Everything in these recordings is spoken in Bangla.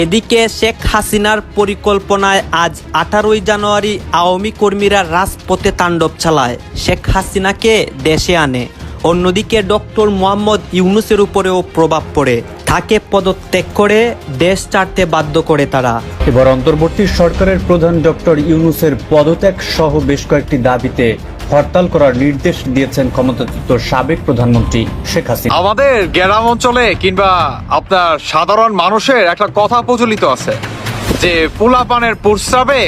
এদিকে শেখ হাসিনার পরিকল্পনায় আজ 18 জানুয়ারি আওয়ামী কর্মীরা রাজপথে তাণ্ডব চালায়, শেখ হাসিনাকে দেশে আনে। অন্যদিকে ডক্টর মোহাম্মদ ইউনূসের উপরেও প্রভাব পড়ে, তাকে পদত্যাগ করে দেশ ছাড়তে বাধ্য করে তারা। এবার অন্তর্বর্তী সরকারের প্রধান ডক্টর ইউনূসের পদত্যাগ সহ বেশ কয়েকটি দাবিতে হরতাল করার নির্দেশ দিয়েছেন ক্ষমতাচ্যুত সাবেক প্রধানমন্ত্রী শেখ হাসিনা। আমাদের গ্রাম অঞ্চলে কিংবা আপনার সাধারণ মানুষের একটা কথা প্রচলিত আছে যে পোলাপানের প্রস্রাবে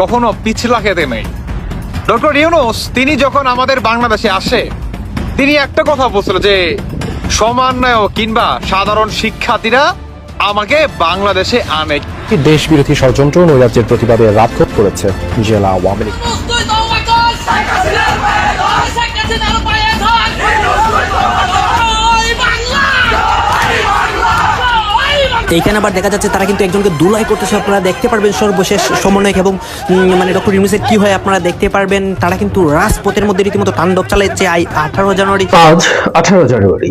কখনো পিছলা খেতে নেই। ডক্টর ইউনূস তিনি যখন আমাদের বাংলাদেশে আসে তিনি একটা কথা বলছিল যে সমন্বয় কিংবা সাধারণ শিক্ষার্থীরা আমাকে বাংলাদেশে আনে। দেশ বিরোধী ষড়যন্ত্র নৈরাজ্যের প্রতিবাদে রাজপথ করেছে জেলা আওয়ামী লীগ। এইখানে আবার দেখা যাচ্ছে তারা কিন্তু একজনকে দুলাই করতেছে, আপনারা দেখতে পারবেন সর্বশেষ সমন্বয়ক এবং ডক্টর ইউনূসের কি হয় আপনারা দেখতে পারবেন। তারা কিন্তু রাজপথের মধ্যে রীতিমতো তাণ্ডব চালাচ্ছে। 18 জানুয়ারি, আজ 18 জানুয়ারি,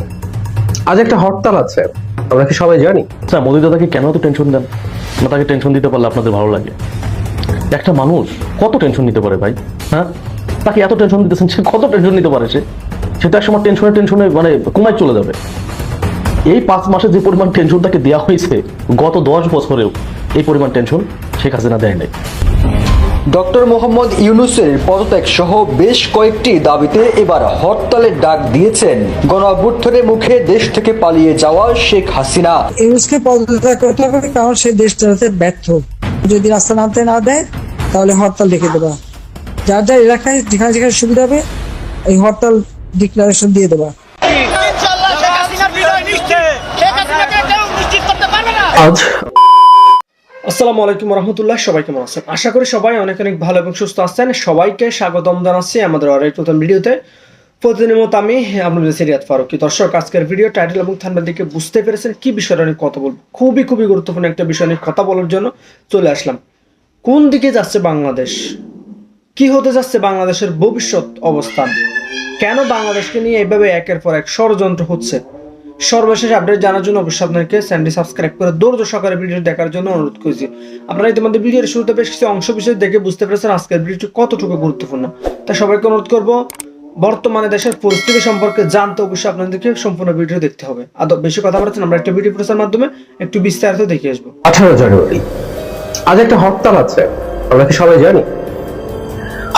আজ একটা হরতাল আছে, আমরা কি সবাই জানি? স্যার মোদী দাদাকে কেন এত টেনশন দেন? তাকে টেনশন দিতে পারলে আপনাদের ভালো লাগে? একটা মানুষ কত টেনশন নিতে পারে ভাই? হ্যাঁ, তাকে এত টেনশন দিতেছেন, সে কত টেনশন নিতে পারে? সেটা এক সময় টেনশনে মানে কমায় চলে যাবে। এই 5 মাসে যে পরিমাণ টেনশন তাকে দেওয়া হয়েছে, গত 10 বছরেও এই পরিমাণ টেনশন শেখ হাসিনা দেয় নাই। ডক্টর মোহাম্মদ ইউনূসের পদত্যাগ সহ বেশ কয়েকটি দাবিতে এবার হরতালের ডাক দিয়েছেন গণঅভ্যুত্থানের মুখে দেশ থেকে পালিয়ে যাওয়া শেখ হাসিনা। ইউনূসকে পদত্যাগ করতে হবে, কারণ সে দেশ চালাতে ব্যর্থ। যদি রাস্তা নামতে না দেয় তাহলে হরতাল ডেকে দেবা, যার যার এলাকায় যেখানে যেখানে সুবিধা হবে এই হরতাল ডিক্লারেশন দিয়ে দেবা। আজ আসসালামু আলাইকুম রহমতুল্লাহ, সবাই কেমন আছেন? আশা করি সবাই অনেক অনেক ভালো এবং সুস্থ আছেন। সবাইকে স্বাগতম জানাচ্ছি আমাদের আরেকটি নতুন ভিডিওতে। প্রতিদিনের মতো আমি আপনাদের সিরিয়াত ফারুকী। দর্শক, আজকের ভিডিও টাইটেল এবং থাম্বনেল দেখে বুঝতে পেরেছেন কি বিষয়টা নিয়ে কথা বলবো। খুবই গুরুত্বপূর্ণ একটা বিষয় নিয়ে কথা বলার জন্য চলে আসলাম। কোন দিকে যাচ্ছে বাংলাদেশ, কি হতে যাচ্ছে বাংলাদেশের ভবিষ্যৎ অবস্থান, কেন বাংলাদেশকে নিয়ে এইভাবে একের পর এক ষড়যন্ত্র হচ্ছে, সর্বশেষ আপডেট জানার জন্য অবশ্যই আপনাকে চ্যানেলটি সাবস্ক্রাইব করে ধৈর্য সহকারে ভিডিও দেখার জন্য অনুরোধ করছি। আপনারা ইতিমধ্যে ভিডিওর শুরুতে বেশ কিছু অংশ বিষয় দেখে বুঝতে পেরেছেন আজকের ভিডিওটি কতটুকু গুরুত্বপূর্ণ। তাই সবাইকে অনুরোধ করব বর্তমানে দেশের পরিস্থিতি সম্পর্কে জানতে অবশ্যই আপনাদেরকে সম্পূর্ণ ভিডিও দেখতে হবে। আর বেশি কথা বলছেন, আমরা একটা ভিডিও প্রচারের মাধ্যমে একটু বিস্তারিত দেখে আসবো। 18 জানুয়ারি, আজ একটা হরতাল আছে, আমরা কি সবাই জানি?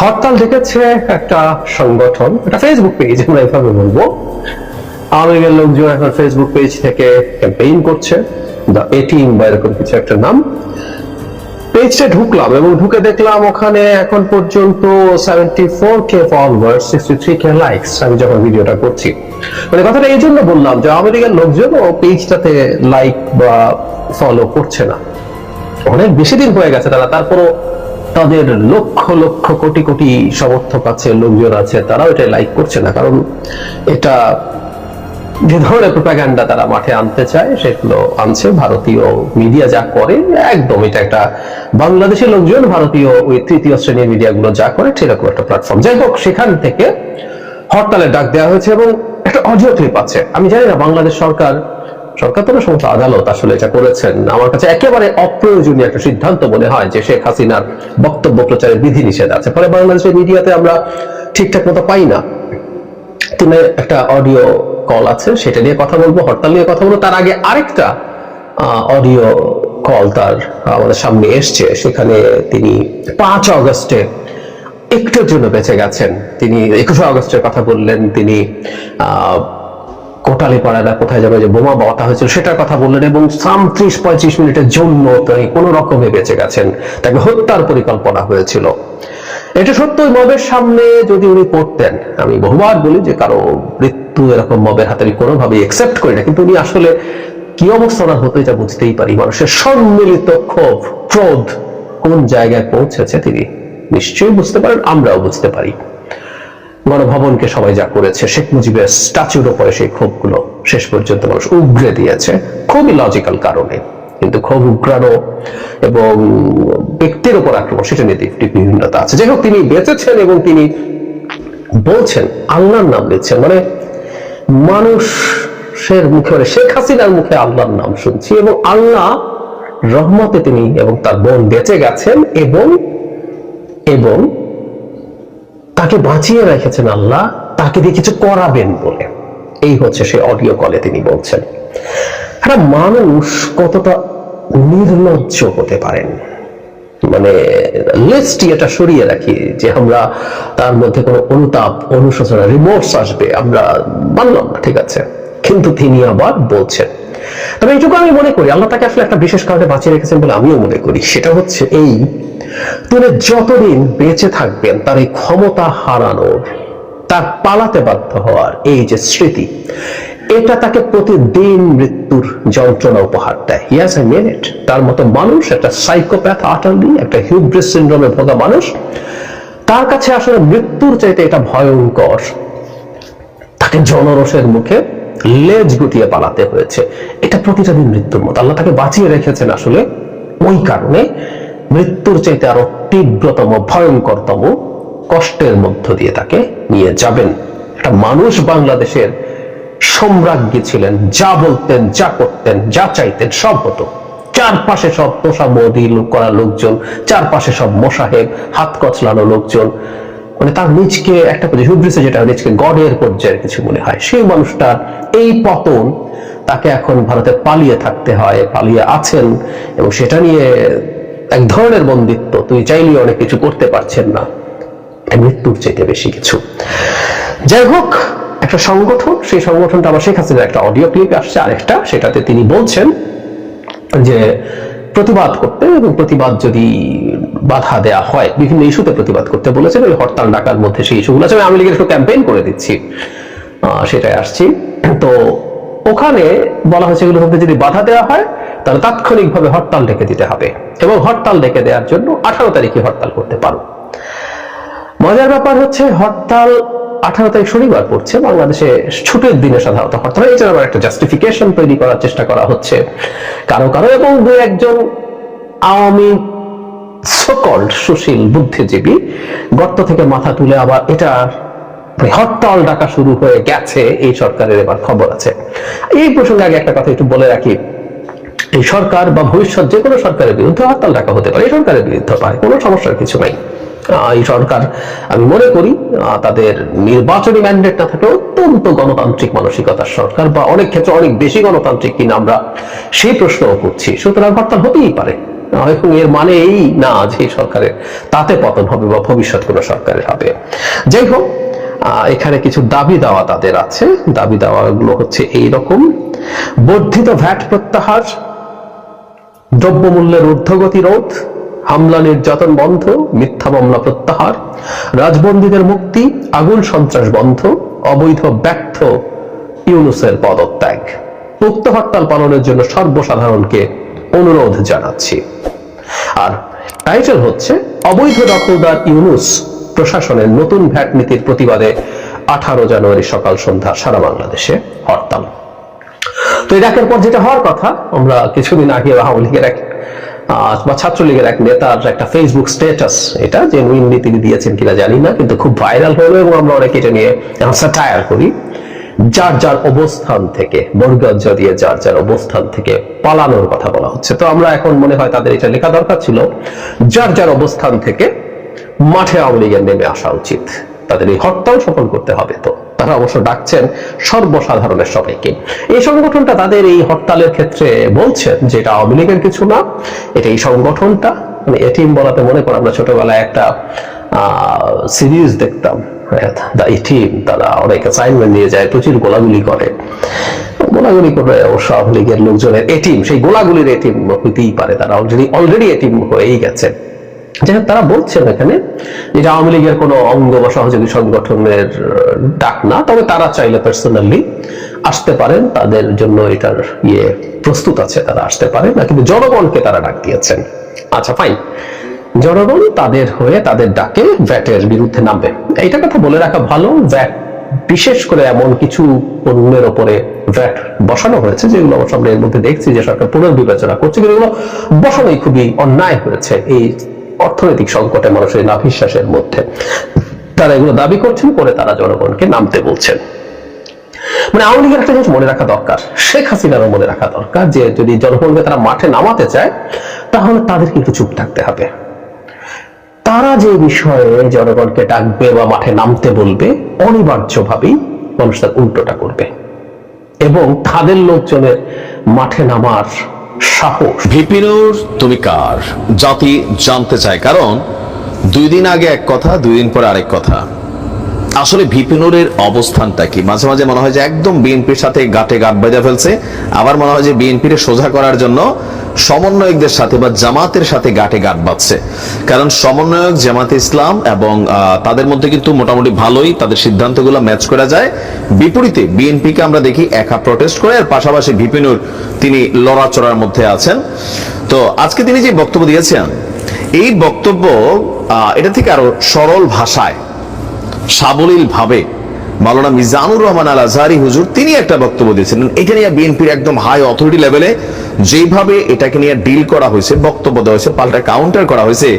হরতাল ডেকেছে একটা সংগঠন, একটা ফেসবুক পেজ, আমরা এভাবে বলবো। আওয়ামী লীগের লোকজন এখন ফেসবুক পেজ থেকে ক্যাম্পেইন করছে, দ্য এ টিম বা এরকম কিছু একটা নাম। পেজটা ঢুকলাম এবং ঢুকে দেখলাম ওখানে এখন পর্যন্ত 74k ফলোয়ার্স, 63k লাইকস। আমি যখন ভিডিওটা করছি, মানে কথাটা এই জন্য বললাম যে আওয়ামী লীগের লোকজন ও পেজটাতে লাইক বা ফলো করছে না। অনেক বেশি দিন হয়ে গেছে তারা, তারপরও তাদের লক্ষ লক্ষ কোটি কোটি সমর্থক আছে, লোকজন আছে, তারাও এটা লাইক করছে না। কারণ এটা যে ধরনের প্রোপাগান্ডা তারা মাঠে আনতে চায় সেগুলো আনছে। ভারতীয় মিডিয়া যা করে একদম এটা একটা বাংলাদেশের লোকজন ভারতীয় ওই তৃতীয় শ্রেণীর মিডিয়াগুলো যা করে সেরকম একটা প্ল্যাটফর্ম। যাই হোক, সেখান থেকে হরতালের ডাক দেওয়া হয়েছে এবং একটা অডিও ক্লিপ আছে। আমি জানি না বাংলাদেশ সরকার তো না, সমস্ত আদালত আসলে এটা করেছেন। আমার কাছে একেবারে অপ্রয়োজনীয় একটা সিদ্ধান্ত মনে হয় যে শেখ হাসিনার বক্তব্য প্রচারের বিধিনিষেধ আছে, ফলে বাংলাদেশের মিডিয়াতে আমরা ঠিকঠাক মতো পাই না। তুমি একটা অডিও কল আছে, সেটা নিয়ে কথা বলবো, হরতাল নিয়ে কথা বলবো। তার আগে আরেকটা অডিও কল তার আমাদের সামনে এসছে, সেখানে তিনি 5 আগস্টে একটুর জন্য বেঁচে গেছেন। তিনি 21 আগস্টের কথা বললেন, তিনি কোটালীপাড়া কোথায় যাবে যে বোমা বাঁধা হয়েছিল সেটার কথা বললেন এবং 30-35 মিনিটের জন্য তিনি কোনো রকমে বেঁচে গেছেন। তাকে হত্যার পরিকল্পনা হয়েছিল। এটা সত্য। মবের সামনে যদি উনি পড়তেন, আমি বহুবার বলি যে কারো মৃত্যু এরকম মবের হাতে আমি কোনোভাবেই একসেপ্ট করি না, কিন্তু উনি আসলে কি অবস্থা হতো এটা বুঝতেই পারি। মানুষের সম্মিলিত ক্ষোভ, ক্রোধ কোন জায়গায় পৌঁছেছে তিনি নিশ্চয়ই বুঝতে পারেন, আমরাও বুঝতে পারি। গণভবনকে সবাই যা করেছে, শেখ মুজিবের স্ট্যাচুর উপরে সেই ক্ষোভগুলো শেষ পর্যন্ত মানুষ উগরে দিয়েছে, খুবই লজিক্যাল কারণে। কিন্তু ক্ষোভ উগরানো এবং ব্যক্তির উপর আক্রমণ, সেটা নিয়ে বিভিন্নতা আছে। যাই হোক, তিনি বেঁচেছেন এবং তিনি বলছেন, আল্লাহর নাম নিচ্ছেন। মানে মানুষের মুখে, মানে শেখ হাসিনার মুখে আল্লাহর নাম শুনছি এবং আল্লাহ রহমতে তিনি এবং তার বোন বেঁচে গেছেন এবং এবং তাকে বাঁচিয়ে রেখেছেন আল্লাহ, তাকে দিয়ে কিছু করাবেন বলে। এই হচ্ছে সেই অডিও কলে তিনি বলছেন। একটা মানুষ কতটা নির্লজ্জ হতে পারেন, মানে লিস্টটি এটা সরিয়ে রাখি যে আমরা তার মধ্যে কোনো অনুতাপ, অনুশোচনা, রিমোর্স আসবে আমরা মানলাম না, ঠিক আছে, কিন্তু তিনি আবার বলছেন। তবে এইটুকু আমি মনে করি আল্লাহ তাকে আসলে একটা বিশেষ কারণে বাঁচিয়ে রেখেছেন বলে আমিও মনে করি। সেটা হচ্ছে এই, তিনি যতদিন বেঁচে থাকবেন তার এই ক্ষমতা হারানোর, তার পালাতে বাধ্য হওয়ার এই যে স্মৃতি, এটা তাকে প্রতিদিন মৃত্যুর যন্ত্রণা উপহার দেয়। ইয়েস, আই মিন ইট। তার মতো মানুষ, একটা সাইকোপ্যাথ, আটারলি একটা হিউব্রিস সিনড্রোমে ভোগা মানুষ, তার কাছে আসলে মৃত্যুর চাইতে এটা ভয়ঙ্কর। তাকে জনরোষের মুখে লেজ গুটিয়ে পালাতে হয়েছে। এটা প্রতিটা দিন মৃত্যুর মতো। আল্লাহ তাকে বাঁচিয়ে রেখেছেন আসলে ওই কারণে মৃত্যুর চাইতে আরো তীব্রতম, ভয়ঙ্করতম কষ্টের মধ্য দিয়ে তাকে নিয়ে যাবেন। একটা মানুষ বাংলাদেশের সম্রাজ্ঞী ছিলেন, যা বলতেন, যা করতেন, যা চাইতেন সব হতো। চারপাশে সব তোষা মোদি করা লোকজন, চারপাশে সব মোসাহেব, হাত কচলানো লোকজন, মানে তার নিজকে একটা হুব্রিসে যেটা নিজকে গডের পর্যায়ের কিছু মনে হয়, সেই মানুষটার এই পতন, তাকে এখন ভারতে পালিয়ে থাকতে হয়, পালিয়ে আছেন, এবং সেটা নিয়ে এক ধরনের বন্দিত্ব। তুই চাইলেই অনেক কিছু করতে পারছেন না, মৃত্যুর চাইতে বেশি কিছু। যাই হোক, একটা সংগঠন, সেই সংগঠনটা আবার শেখ হাসিনার একটা অডিও ক্লিপ আসছে আরেকটা, সেটাতে তিনি বলছেন যে প্রতিবাদ করতে, এবং প্রতিবাদ যদি বাধা দেয়া হয়, বিভিন্ন ইস্যুতে প্রতিবাদ করতে বলেছেন। ওই হরতাল ডাকার মধ্যে সেই ইস্যুগুলো আছে। আমি আওয়ামী লীগের একটু ক্যাম্পেইন করে দিচ্ছি, সেটাই আসছি। তো ওখানে বলা হয়েছে এগুলোর মধ্যে যদি বাধা দেওয়া হয় তাহলে তাৎক্ষণিকভাবে হরতাল ডেকে দিতে হবে, এবং হরতাল ডেকে দেওয়ার জন্য 18 তারিখে হরতাল করতে পারো। মজার ব্যাপার হচ্ছে হরতাল 18 তারিখ শনিবার পড়ছে, বাংলাদেশে ছুটির দিনে সাধারণত হরতাল হয়। এছাড়া আবার একটা জাস্টিফিকেশন তৈরি করার চেষ্টা করা হচ্ছে কারো কারো, এবং দু একজন আওয়ামী সকল্ড সুশীল বুদ্ধিজীবী গর্ত থেকে মাথা তুলে আবার এটা হরতাল ডাকা শুরু হয়ে গেছে, এই সরকারের এবার খবর আছে। এই প্রসঙ্গে আগে একটা কথা একটু বলে রাখি, এই সরকার বা ভবিষ্যৎ যে কোনো সরকারের বিরুদ্ধে হরতাল ডাকা হতে পারে, এই সরকারের বিরুদ্ধে পায়, কোনো সমস্যার কিছু নাই। এই সরকার, আমি মনে করি তাদের নির্বাচনী ম্যান্ডেট না থাকে অত্যন্ত গণতান্ত্রিক মানসিকতার সরকার, বা অনেক ক্ষেত্রে অনেক বেশি গণতান্ত্রিক কিনা আমরা সেই প্রশ্নও করছি। সুতরাং হরতাল হতেই পারে, এবং এর মানে এই না যে সরকারের তাতে পতন হবে বা ভবিষ্যৎ কোনো সরকারের হবে। যাই হোক, এখানে কিছু দাবি দাওয়া তাদের আছে। দাবি দাওয়াগুলো হচ্ছে এইরকম: বর্ধিত ভ্যাট প্রত্যাহার, দ্রব্যমূল্যের ঊর্ধ্বগতি রোধ, হামলা নির্যাতন বন্ধ, মিথ্যা মামলা প্রত্যাহার, রাজবন্দীদের মুক্তি, আগুন সন্ত্রাস বন্ধ, অবৈধ ব্যর্থ ইউনূসের পদত্যাগ। উক্ত হরতাল পালনের জন্য সর্বসাধারণকে অনুরোধ জানাচ্ছি। আর টাইটেল হচ্ছে অবৈধ দখলদার ইউনূস প্রশাসনের নতুন ভ্যাট নীতির প্রতিবাদে 18 জানুয়ারি সকাল সন্ধ্যা সারা বাংলাদেশে হরতাল। তো এই ডাকের পর যেটা হওয়ার কথা, আমরা কিছুদিন আগে আওয়ামী লীগের এক বা ছাত্রলীগের এক নেতার একটা ফেসবুক স্ট্যাটাস, এটা জেনুইনলি তিনি দিয়েছেন কিনা জানি না, কিন্তু খুব ভাইরাল হলো, এবং আমরা অনেকে এটা নিয়ে স্যাটায়ার করি। যার যার অবস্থান থেকে, বর্গজ দিয়ে যার যার অবস্থান থেকে পালানোর কথা বলা হচ্ছে। তো আমরা এখন মনে হয় তাদের এটা লেখা দরকার ছিল, যার যার অবস্থান থেকে মাঠে আওয়ামী লীগের নেমে আসা উচিত, তাদের এই হরতাল সফল করতে হবে। তো তারা অবশ্য ডাকছেন সর্বসাধারণের সবাইকে। এই সংগঠনটা তাদের এই হরতালের ক্ষেত্রে বলছেন যে এটা আওয়ামী লীগের কিছু না, এটা এই সংগঠনটা, মানে এটিএম বলাতে মনে করে আমরা ছোটবেলায় একটা সিরিজ দেখতাম, দ্য এটিএম। তারা অনেক অ্যাসাইনমেন্ট নিয়ে যায়, প্রচুর গোলাগুলি করে, গোলাগুলি করে অবশ্য আওয়ামী লীগের লোকজনের এটিএম, সেই গোলাগুলির এটিএম হইতেই পারে, তারা অলরেডি এটিএম হয়েই গেছে। যাই হোক, তারা বলছেন এখানে যে আওয়ামী লীগের কোনো অঙ্গ বা সহযোগী সংগঠনের ডাক না, তবে তারা চাইলে পার্সোনালি আসতে পারেন, তাদের জন্য এটার প্রস্তুত আছে, তারা আসতে পারেন না, কিন্তু জনগণকে তারা ডাক দিয়েছেন। আচ্ছা ফাইন, জনগণ তাদের হয়ে তাদের ডাকে ভ্যাটের বিরুদ্ধে নামবে, এইটা কথা বলে রাখা ভালো। ভ্যাট, বিশেষ করে এমন কিছু পণ্যের ওপরে ভ্যাট বসানো হয়েছে যেগুলো অবশ্য আমরা এর মধ্যে দেখছি যে সরকার পুনর্বিবেচনা করছে, কিন্তু এগুলো বসানোই খুবই অন্যায় হয়েছে এই অর্থনৈতিক সংকটে মানুষের নাভিশ্বাসের মধ্যে। তারা এগুলো দাবি করছেন, করে তারা জনগণকে নামতে বলছেন। মানে আওয়ামী লীগের একটা জিনিস মনে রাখা দরকার, শেখ হাসিনারও মনে রাখা দরকার যে যদি জনগণকে তারা মাঠে নামাতে চায় তাহলে তাদের কিন্তু চুপ থাকতে হবে। তারা যে বিষয়ে জনগণকে ডাকবে বা মাঠে নামতে বলবে অনিবার্যভাবেই মানুষ তার উল্টোটা করবে এবং তাদের লোকজনের মাঠে নামার সাহস। ভিপিনুর তুমি কার জাতি জানতে চায়, কারণ 2 দিন আগে এক কথা, 2 দিন পরে আরেক কথা। আসলে ভিপিনুরের অবস্থানটা কি? মাঝে মাঝে মনে হয় যে একদম বিএনপির সাথে গাঁটে গাঁট বাজা ফেলছে, আবার মনে হয় যে বিএনপির সোজা করার জন্য সমন্বয়কদের সাথে বা জামাতের সাথে গাঁটে গাঁট বাঁধছে। কারণ সমন্বয়ক জামাতে ইসলাম এবং তাদের মধ্যে কিন্তু মোটামুটি ভালোই তাদের সিদ্ধান্তগুলো ম্যাচ করা যায়। বিপরীতে বিএনপিকে আমরা দেখি একা প্রটেস্ট করে, আর পাশাপাশি ভিপিনুর তিনি লড়াচড়ার মধ্যে আছেন। তো আজকে তিনি যে বক্তব্য দিয়েছেন, এই বক্তব্য এটা থেকে আরো সরল ভাষায় সাবলীল ভাবে মাওলানা মিজানুর রহমান আল আজহারি হুজুর তিনি একটা বক্তব্য দিয়েছিলেন। এটা নিয়ে বিএনপির একদম হাই অথরিটি লেভেলে যেভাবে এটাকে নিয়ে ডিল করা হয়েছে, বক্তব্য দেওয়া হয়েছে, পাল্টা কাউন্টার করা হয়েছে।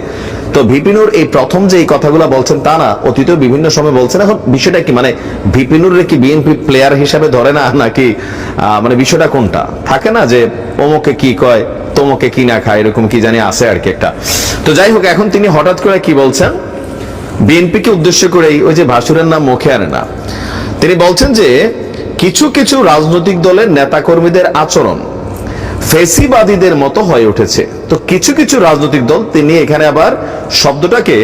তো ভিপিনুর এই প্রথম যে এই কথাগুলো বলছেন তা না, অতীতেও বিভিন্ন সময় বলছেন। এখন বিষয়টা কি, মানে ভিপিনুর কি বিএনপি প্লেয়ার হিসাবে ধরে না, নাকি মানে বিষয়টা কোনটা? থাকে না যে অমুকে কি কয় তোমকে কি না খায়, এরকম কি জানি আছে আর কি একটা। তো যাই হোক, এখন তিনি হঠাৎ করে কি বলছেন, বিএনপিকে উদ্দেশ্য করেই, ওই যে ভাসুরের নাম মুখে আনে না, তিনি বলছেন যে কিছু কিছু রাজনৈতিক দলের নেতাকর্মীদের আচরণ ফেসিবাদীদের মতো হয়ে উঠেছে। তো কিছু কিছু রাজনৈতিক দল, তিনি এখানে আবার শব্দটাকে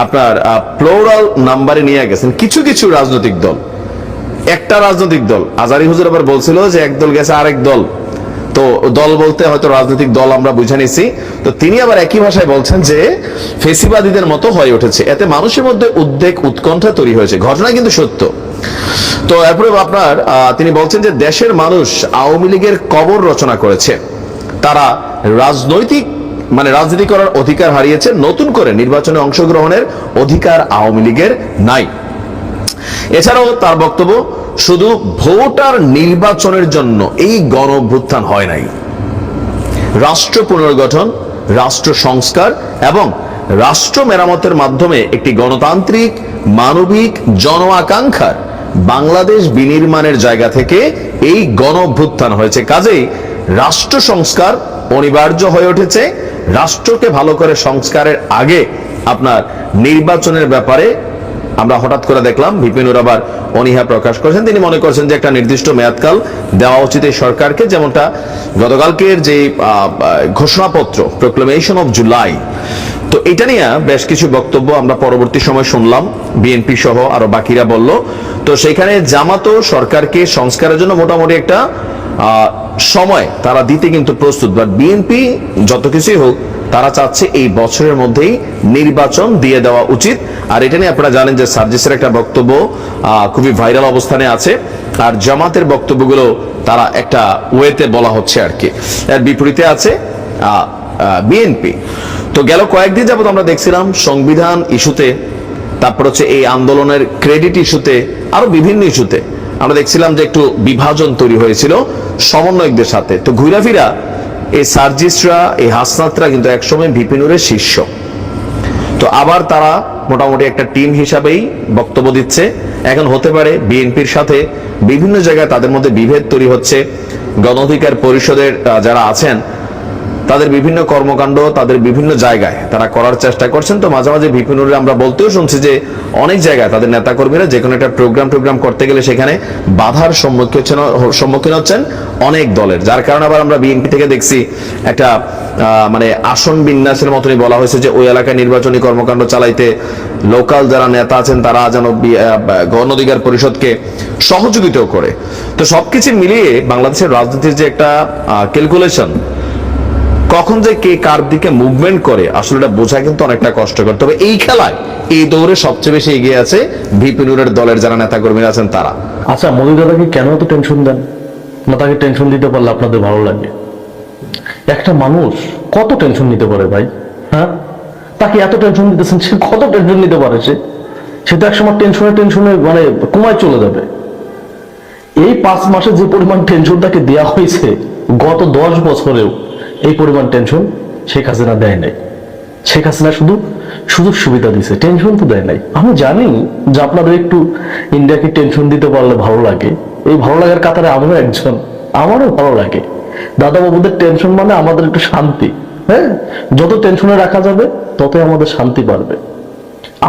আপনার প্লোরাল নাম্বারে নিয়ে গেছেন। কিছু কিছু রাজনৈতিক দল, একটা রাজনৈতিক দল। আজারি হুজুর আবার বলছিল যে একদল গেছে আরেক দল, তো দল বলতে হয়তো রাজনৈতিক দল আমরা বুঝে নিছি। তো তিনি আবার একই ভাষায় বলছেন যে ফেসিবাদীদের মতো হয়ে উঠেছে, এতে মানুষের মধ্যে উদ্বেগ উৎকণ্ঠা তৈরি হয়েছে। ঘটনা কিন্তু সত্য। তো এরপরে আপনার তিনি বলছেন যে দেশের মানুষ আওয়ামী লীগের কবর রচনা করেছে, তারা রাজনীতি করার অধিকার হারিয়েছে, নতুন করে নির্বাচনে অংশগ্রহণের অধিকার আওয়ামী লীগের নাই। এছাড়াও তার বক্তব্য, শুধু ভোটার নির্বাচনের জন্য এই গণ অভ্যুত্থান হয় নাই। রাষ্ট্র পুনর্গঠন, রাষ্ট্র সংস্কার এবং রাষ্ট্র মেরামতের মাধ্যমে একটি গণতান্ত্রিক মানবিক জন আকাঙ্ক্ষার বাংলাদেশ বিনির্মাণের জায়গা থেকে এই গণ অভ্যুত্থান হয়েছে। কাজেই রাষ্ট্র সংস্কার অনিবার্য হয়ে উঠেছে। রাষ্ট্রকে ভালো করে সংস্কারের আগে আপনার নির্বাচনের ব্যাপারে আমরা হঠাৎ করে দেখলাম ভিপিনুর আবার অনীহা প্রকাশ করেছেন। তিনি মনে করছেন যে একটা নির্দিষ্ট মেয়াদকাল দেওয়া উচিত এই সরকারকে, যেমনটা গতকালকের যে ঘোষণাপত্র প্রক্লেমেশন অফ জুলাই, তো এটা নিয়ে বেশ কিছু বক্তব্য আমরা পরবর্তী সময় শুনলাম, বিএনপি সহ আরো বাকিরা বলল। তো সেখানে জামাতও সরকারকে সংস্কারের জন্য মোটামুটি একটা সময় তারা দিতে কিন্তু প্রস্তুত, বাট বিএনপি যত কিছুই হোক তারা চাচ্ছে এই বছরের মধ্যেই নির্বাচন দিয়ে দেওয়া উচিত। আর এটা নিয়ে আপনারা জানেন যে সার্জিসের একটা বক্তব্য খুবই ভাইরাল অবস্থানে আছে, আর জামাতের বক্তব্যগুলো তারা একটা ওয়েতে বলা হচ্ছে আর কি। এর বিপরীতে আছে বিএনপি। তো গেল কয়েকদিন যাবত আমরা দেখছিলাম সংবিধান ইস্যুতে, তারপর হচ্ছে এই আন্দোলনের ক্রেডিট ইস্যুতে, আরো বিভিন্ন ইস্যুতে আমরা দেখছিলাম যে একটু বিভাজন তৈরি হয়েছিল সমন্বয়কদের সাথে। তো ঘুরাফিরা এই সার্জিসরা, এই হাসনাতরা কিন্তু একসময় ভিপিনুরের শিষ্য। তো আবার তারা মোটামুটি একটা টিম হিসাবেই বক্তব্য দিচ্ছে। এখন হতে পারে বিএনপির সাথে বিভিন্ন জায়গায় তাদের মধ্যে বিভেদ তৈরি হচ্ছে। গণ অধিকার পরিষদের যারা আছেন তাদের বিভিন্ন কর্মকাণ্ড তাদের বিভিন্ন জায়গায় তারা করার চেষ্টা করছেন। তো মাঝে মাঝে ভিপিনুরে আমরা বলতেও শুনছি যে অনেক জায়গায় তাদের নেতাকর্মীরা যে কোনো একটা প্রোগ্রাম করতে গেলে সেখানে বাধার সম্মুখীন হচ্ছেন অনেক দলের, যার কারণে আবার আমরা বিএনপি থেকে দেখছি একটা মানে আসন বিন্যাসের মতনই বলা হয়েছে যে ওই এলাকায় নির্বাচনী কর্মকাণ্ড চালাইতে লোকাল যারা নেতা আছেন তারা যেন গণ অধিকার পরিষদকে সহযোগিতাও করে। তো সবকিছু মিলিয়ে বাংলাদেশের রাজনীতির যে একটা ক্যালকুলেশন, কখন যে কে কার দিকে মুভমেন্ট করে আসলে এটা বোঝা কিন্তু অনেকটা কষ্টকর। তবে এই খেলায় এই দৌড়ে সবচেয়ে বেশি এগিয়ে আছে ভিপিনুরের দলের যারা নেতা কর্মীরা আছেন তারা। আচ্ছা, মোদী দাদাকে কেন এত টেনশন দেন? না তাকে টেনশন দিতে পারলে আপনাদের ভালো লাগে? একটা মানুষ কত টেনশন নিতে পারে ভাই? হ্যাঁ, তাকে এত টেনশন দিতেছেন, সে কত টেনশন নিতে পারে? সে তো একসময় টেনশনে মানে কুমায় চলে যাবে। এই 5 মাসে যে পরিমাণ টেনশন তাকে দেওয়া হয়েছে, গত 10 বছরেও এই পরিমাণ টেনশন শেখ হাসিনা দেয় নাই। শেখ হাসিনা শুধু সুযোগ সুবিধা দিছে, টেনশন তো দেয় নাই। আমি জানি যে আপনাদের একটু ইন্ডিয়াকে টেনশন দিতে পারলে ভালো লাগে, এই ভালো লাগার কাতারে আমিও একজন, আমারও ভালো লাগে। দাদা বাবুদের টেনশন মানে আমাদের একটু শান্তি। হ্যাঁ, যত টেনশনে রাখা যাবে ততই আমাদের শান্তি বাড়বে।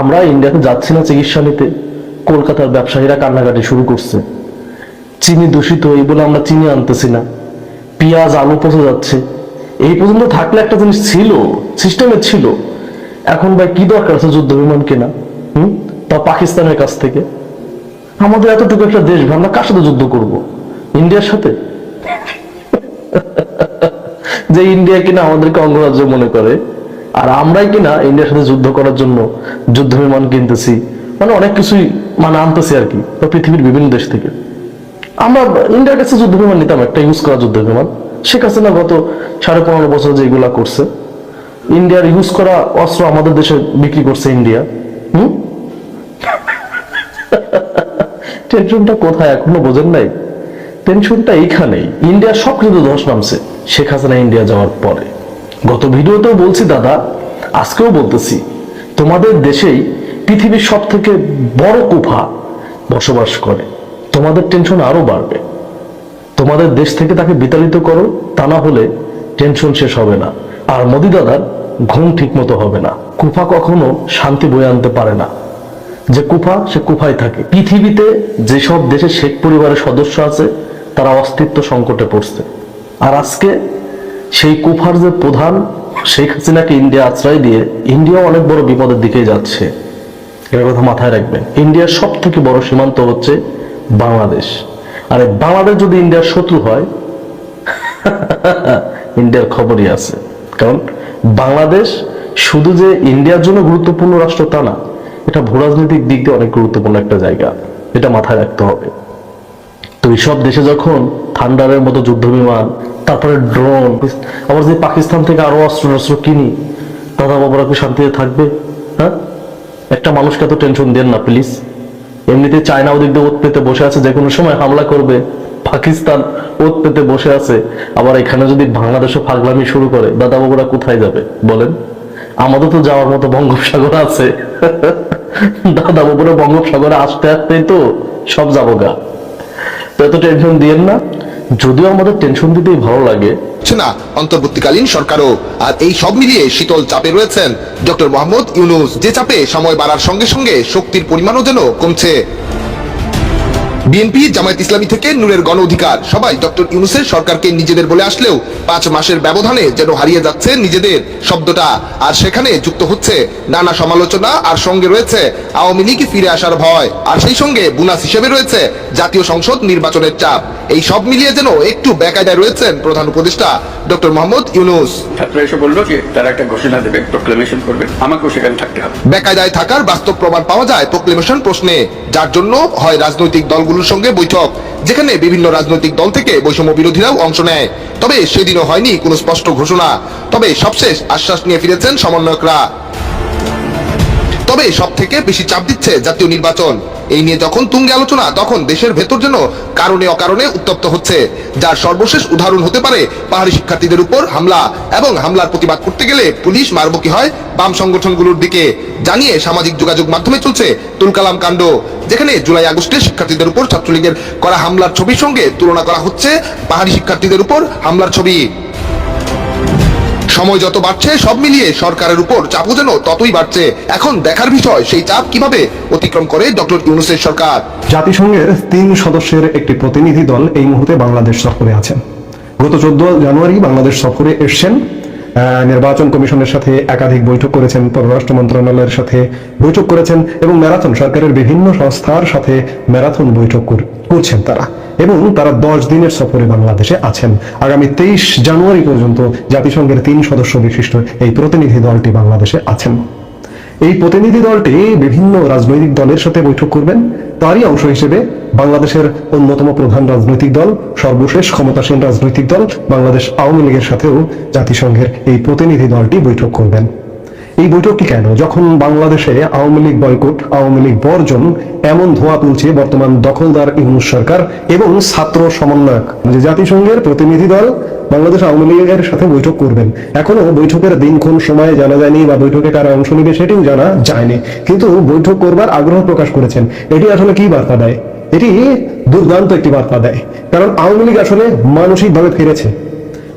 আমরা ইন্ডিয়াতে যাচ্ছি না চিকিৎসা নিতে, কলকাতার ব্যবসায়ীরা কান্নাকাটি শুরু করছে, চিনি দূষিত এই বলে আমরা চিনি আনতেছি না, পেঁয়াজ আলু পচে যাচ্ছে। এই পর্যন্ত থাকলে একটা জিনিস ছিল, সিস্টেমে ছিল। এখন ভাই কি দরকার আছে যুদ্ধ বিমান কেনা? তা পাকিস্তানের কাছ থেকে। আমাদের এতটুকু একটা দেশ, আমরা কার সাথে যুদ্ধ করব? ইন্ডিয়ার সাথে? যে ইন্ডিয়া কিনা আমাদেরকে অঙ্গরাজ্য মনে করে, আর আমরাই কিনা ইন্ডিয়ার সাথে যুদ্ধ করার জন্য যুদ্ধ বিমান কিনতেছি, মানে অনেক কিছুই মানে আনতেছি আর কি পৃথিবীর বিভিন্ন দেশ থেকে। আমরা ইন্ডিয়ার কাছে যুদ্ধ বিমান নিতাম, একটা ইউজ করা যুদ্ধ বিমান। শেখ হাসিনা গত 15.5 বছর যেগুলা করছে, ইন্ডিয়ার ইউজ করা অস্ত্র আমাদের দেশে বিক্রি করছে ইন্ডিয়া। টেনশনটা কোথায় এখনো বোঝেন নাই? টেনশনটা এইখানেই। ইন্ডিয়ার সবকিছু ধস নামছে শেখ হাসিনা ইন্ডিয়া যাওয়ার পরে। গত ভিডিওতেও বলছি দাদা, আজকেও বলতেছি, তোমাদের দেশেই পৃথিবীর সব থেকে বড় কুফা বসবাস করে। তোমাদের টেনশন আরো বাড়বে। তোমাদের দেশ থেকে তাকে বিতাড়িত করো, তা না হলে টেনশন শেষ হবে না, আর মোদি দাদার ঘুম ঠিক মতো হবে না। কুফা কখনো শান্তি বয়ে আনতে পারে না। যে কুফা, সে কুফায় থাকে। পৃথিবীতে যেসব দেশে শেখ পরিবারের সদস্য আছে তারা অস্তিত্ব সংকটে পড়ছে, আর আজকে সেই কুফার যে প্রধান শেখ হাসিনাকে ইন্ডিয়া আশ্রয় দিয়ে ইন্ডিয়া অনেক বড় বিপদের দিকে যাচ্ছে। এর কথা মাথায় রাখবেন। ইন্ডিয়ার সব থেকে বড় সীমান্ত হচ্ছে বাংলাদেশ, আর বাংলাদেশ যদি ইন্ডিয়ার শত্রু হয় ইন্ডিয়ার খবরই আছে। কারণ বাংলাদেশ শুধু যে ইন্ডিয়ার জন্য গুরুত্বপূর্ণ রাষ্ট্র তা না, এটা ভূরাজনৈতিক দিক দিয়ে অনেক গুরুত্বপূর্ণ একটা জায়গা, এটা মাথায় রাখতে হবে। তো এইসব দেশে যখন থান্ডারের মতো যুদ্ধ বিমান, তারপরে ড্রোন, আবার যে পাকিস্তান থেকে আরো অস্ত্র কিনি, দাদা বাবারা কি শান্তিতে থাকবে? হ্যাঁ, একটা মানুষকে এত টেনশন দেন না প্লিজ। এমনিতে চায়না ওদিক দিয়ে ওত পেতে বসে আছে, যে কোনো সময় হামলা করবে। পাকিস্তান ওত পেতে বসে আছে, আবার এখানে যদি বাংলাদেশও ফাগলামি শুরু করে, দাদা বাবুরা কোথায় যাবে বলেন? আমাদের তো যাওয়ার মতো বঙ্গোপসাগর আছে। দাদা বাবুরা বঙ্গোপসাগরে আসতে আসতেই তো সব যাবো গা। তো এত টেনশন দিয়েন না। যদিও আমাদের টেনশন দিতেই ভালো লাগে না অন্তর্বর্তীকালীন সরকারও, আর এই সব মিলিয়ে শীতল চাপে রয়েছেন ডক্টর মোহাম্মদ ইউনূস, যে চাপে সময় বাড়ার সঙ্গে সঙ্গে শক্তির পরিমাণও যেন কমছে। বিএনপি, জামায়াত ইসলামী থেকে নূরের গণ অধিকার সবাই ডক্টর ইউনূসের সরকারকে নিজেদের বলে আসলেও 5 মাসের ব্যবধানে যেন হারিয়ে যাচ্ছে নিজেদের শব্দটা, আর সেখানে যুক্ত হচ্ছে নানা সমালোচনা, আর সঙ্গে রয়েছে আওয়ামী লীগ ফিরে আসার ভয়, আর সেই সঙ্গে বোনাস হিসেবে রয়েছে জাতীয় সংসদ নির্বাচনের চাপ। এই সব মিলিয়ে যেন একটু বেকায়দায় রয়েছেন প্রধান উপদেষ্টা ডক্টর মোহাম্মদ ইউনূস। ছাত্র এসে বললো যে তারা একটা ঘোষণা দেবে, প্রোক্লেমেশন করবে, আমাকেও সেখানে থাকতে হবে। বেকায়দায় থাকার বাস্তব প্রমাণ পাওয়া যায় প্রোক্লেমেশন প্রশ্নে, যার জন্য হয় রাজনৈতিক দলগুলোর সঙ্গে বৈঠক, যেখানে বিভিন্ন রাজনৈতিক দল থেকে বৈষম্য বিরোধীরাও অংশ নেয়। তবে সেদিনও হয়নি কোনো স্পষ্ট ঘোষণা, তবে সবশেষ আশ্বাস নিয়ে ফিরেছেন সমন্বয়করা। তবে সব থেকে বেশি চাপ দিচ্ছে জাতীয় নির্বাচন। এই নিয়ে যখন তুঙ্গে আলোচনা, তখন দেশের ভেতর যেন কারণে অকারণে উত্তপ্ত হচ্ছে, যার সর্বশেষ উদাহরণ হতে পারে পাহাড়ি শিক্ষার্থীদের উপর হামলা, এবং হামলার প্রতিবাদ করতে গেলে পুলিশ মারবকি হয় বাম সংগঠনগুলোর দিকে, জানিয়ে সামাজিক যোগাযোগ মাধ্যমে চলছে তুলকালাম কাণ্ড, যেখানে জুলাই আগস্টে শিক্ষার্থীদের উপর ছাত্রলীগের করা হামলার ছবির সঙ্গে তুলনা করা হচ্ছে পাহাড়ি শিক্ষার্থীদের উপর হামলার ছবি। সময় যত বাড়ছে, সব মিলিয়ে সরকারের উপর চাপও যেন ততই বাড়ছে। এখন দেখার বিষয় সেই চাপ কিভাবে অতিক্রম করে ডক্টর ইউনূসের সরকার। জাতিসংঘের 3 সদস্যের একটি প্রতিনিধি দল এই মুহূর্তে বাংলাদেশ সফরে আছেন। গত 14 জানুয়ারি বাংলাদেশ সফরে এসেছেন। নির্বাচন কমিশনের সাথে একাধিক বৈঠক করেছেন, পররাষ্ট্র মন্ত্রণালয়ের সাথে বৈঠক করেছেন, এবং ম্যারাথন সরকারের বিভিন্ন সংস্থার সাথে ম্যারাথন বৈঠক করছেন তারা, এবং তারা 10 দিনের সফরে বাংলাদেশে আছেন। আগামী 23 জানুয়ারি পর্যন্ত জাতিসংঘের 3 সদস্য বিশিষ্ট এই প্রতিনিধি দলটি বাংলাদেশে আছেন। এই প্রতিনিধি দলটি বিভিন্ন রাজনৈতিক দলের সাথে বৈঠক করবেন। তারই অংশ হিসেবে বাংলাদেশের অন্যতম প্রধান রাজনৈতিক দল, সর্বশেষ ক্ষমতাসীন রাজনৈতিক দল বাংলাদেশ আওয়ামী লীগের সাথেও জাতিসংঘের এই প্রতিনিধি দলটি বৈঠক করবেন। এই বৈঠকটি কেন? যখন বাংলাদেশে আওয়ামী লীগ বয়কট, আওয়ামী লীগ বর্জন এমন ধোঁয়া তুলছে বর্তমান দখলদার ইউনূস সরকার এবং ছাত্র সমন্বয়ক, যে জাতিসংঘের প্রতিনিধি দল বাংলাদেশ আওয়ামী লীগের সাথে বৈঠক করবেন। এখনো বৈঠকের দিনক্ষণ সময় জানা যায়নি, বা বৈঠকে কারা অংশ নেবে সেটিও জানা যায়নি, কিন্তু বৈঠক করবার আগ্রহ প্রকাশ করেছেন। এটি আসলে কি বার্তা দেয়? এটি দুর্দান্ত একটি বার্তা দেয়, কারণ আওয়ামী লীগ আসলে মানসিকভাবে ফিরেছে।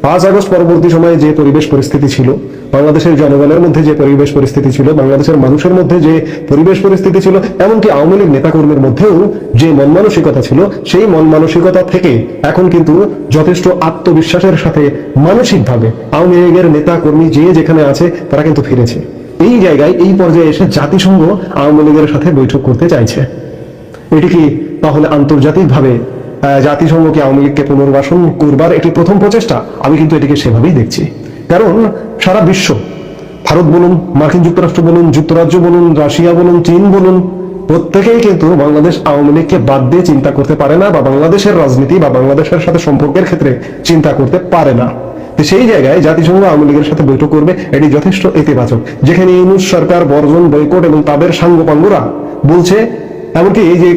5 আগস্ট পরবর্তী সময়ে যে পরিবেশ পরিস্থিতি ছিল, বাংলাদেশের জনগণের মধ্যে যে পরিবেশ পরিস্থিতি ছিল, বাংলাদেশের মানুষের মধ্যে যে পরিবেশ পরিস্থিতি ছিল, এমনকি আওয়ামী লীগ নেতাকর্মীর মধ্যেও যে মন মানসিকতা ছিল, সেই মন মানসিকতা থেকে এখন কিন্তু যথেষ্ট আত্মবিশ্বাসের সাথে মানসিকভাবে আওয়ামী লীগের নেতা কর্মী যে যেখানে আছে তারা কিন্তু ফিরেছে। এই জায়গায় এই পর্যায়ে এসে জাতিসংঘ আওয়ামী লীগের সাথে বৈঠক করতে চাইছে। এটি কি তাহলে আন্তর্জাতিকভাবে জাতিসংঘকে আওয়ামী লীগকে পুনর্বাসন করবার এটি প্রথম প্রচেষ্টা? আমি কিন্তু এটিকে সেভাবেই দেখছি, কারণ সারা বিশ্ব, ভারত বলুন, মার্কিন যুক্তরাষ্ট্র বলুন, যুক্তরাজ্য বলুন, রাশিয়া বলুন, চীন বলুন, প্রত্যেকেই কিন্তু বাংলাদেশ আওয়ামী লীগকে বাদ দিয়ে চিন্তা করতে পারে না, বা বাংলাদেশের রাজনীতি বা বাংলাদেশের সাথে সম্পর্কের ক্ষেত্রে চিন্তা করতে পারে না। তো সেই জায়গায় জাতিসংঘ আওয়ামী লীগের সাথে বৈঠক করবে, এটি যথেষ্ট ইতিবাচক। যেখানে ইউনূস সরকার, বর্জন, বয়কট এবং তাদের সাঙ্গপাঙ্গরা বলছে, এমনকি এই যে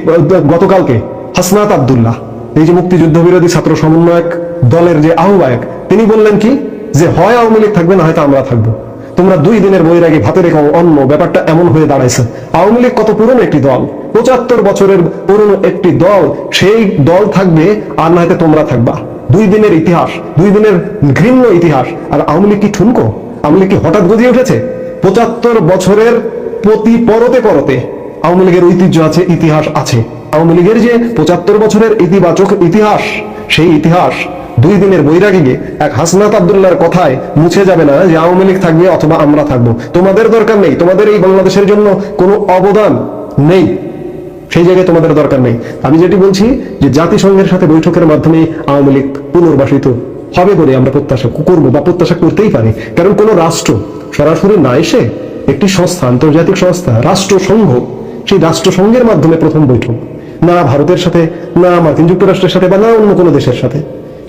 গতকালকে হাসনাত আব্দুল্লাহ, এই যে মুক্তিযুদ্ধ বিরোধী ছাত্র সমন্বয়ক দলের যে আহ্বায়ক, তিনি বললেন কি যে হয় আওয়ামী লীগ থাকবে না হয়তো আমরা থাকবো, তোমরা 2 দিনের বৈরাগী ভাতে রেখো অন্য। ব্যাপারটা এমন হয়ে দাঁড়াইছে। আওয়ামী লীগ কত পুরনো একটি দল, 75 বছরের পুরনো একটি দল, সেই দল থাকবে আর না হয়তো তোমরা থাকবা। 2 দিনের ইতিহাস, 2 দিনের ঘৃণ্য ইতিহাস। আর আওয়ামী লীগ কি ঠুনকো? আওয়ামী লীগ কি হঠাৎ গজিয়ে উঠেছে? 75 বছরের প্রতি পরতে পরতে আওয়ামী লীগের ঐতিহ্য আছে, ইতিহাস আছে। আওয়ামী লীগের যে 75 বছরের ইতিবাচক ইতিহাস, সেই ইতিহাস 2 দিনের বৈরাগীকে এক হাসনাত আব্দুল্লাহর কথায় মুছে যাবে না যে আওয়ামী লীগ থাকবে অথবা আমরা থাকবো। তোমাদের দরকার নেই, তোমাদের এই বাংলাদেশের জন্য কোনো অবদান নেই, সেই জায়গায় তোমাদের দরকার নেই। আমি যেটি বলছি যে জাতিসংঘের সাথে বৈঠকের মাধ্যমে আওয়ামী লীগ পুনর্বাসিত হবে বলে আমরা প্রত্যাশা করবো, বা প্রত্যাশা করতেই পারি। কারণ কোনো রাষ্ট্র সরাসরি না এসে একটি সংস্থা, আন্তর্জাতিক সংস্থা, রাষ্ট্রসংঘ, সেই রাষ্ট্রসংঘের মাধ্যমে প্রথম বৈঠক, না ভারতের সাথে, না মার্কিন যুক্তরাষ্ট্রের সাথে, বা না অন্য কোনো দেশের সাথে,